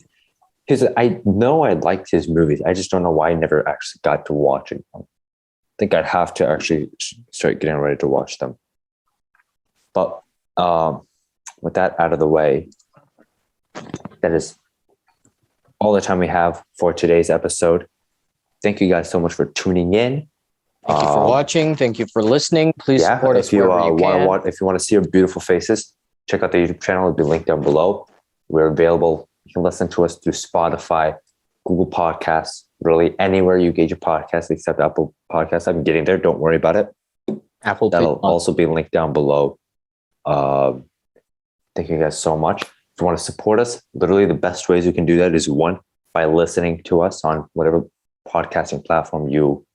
Because I know I liked his movies. I just don't know why I never actually got to watching them. I think I'd have to actually start getting ready to watch them. But with that out of the way, that is all the time we have for today's episode. Thank you guys so much for tuning in. Thank you for watching. Thank you for listening. Please support us wherever you can. If you want to see our beautiful faces, check out the YouTube channel. It'll be linked down below. We're available. You can listen to us through Spotify, Google Podcasts, really anywhere you get your podcast except Apple Podcasts. I'm getting there. Don't worry about it. That'll also be linked down below. Thank you guys so much. If you want to support us, literally the best ways you can do that is one, by listening to us on whatever podcasting platform you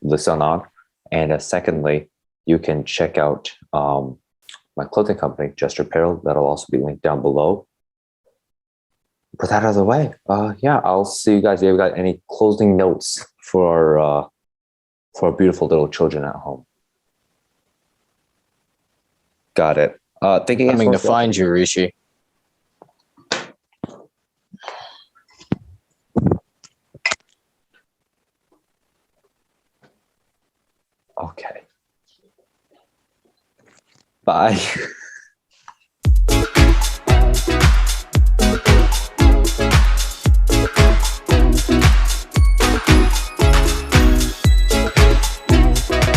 listen on. And secondly, you can check out my clothing company, Gesture Apparel. That'll also be linked down below. With that out of the way, I'll see you guys. If you've got any closing notes for our beautiful little children at home. Got it. Thank you guys Coming to find you, Rishi. Okay. Bye.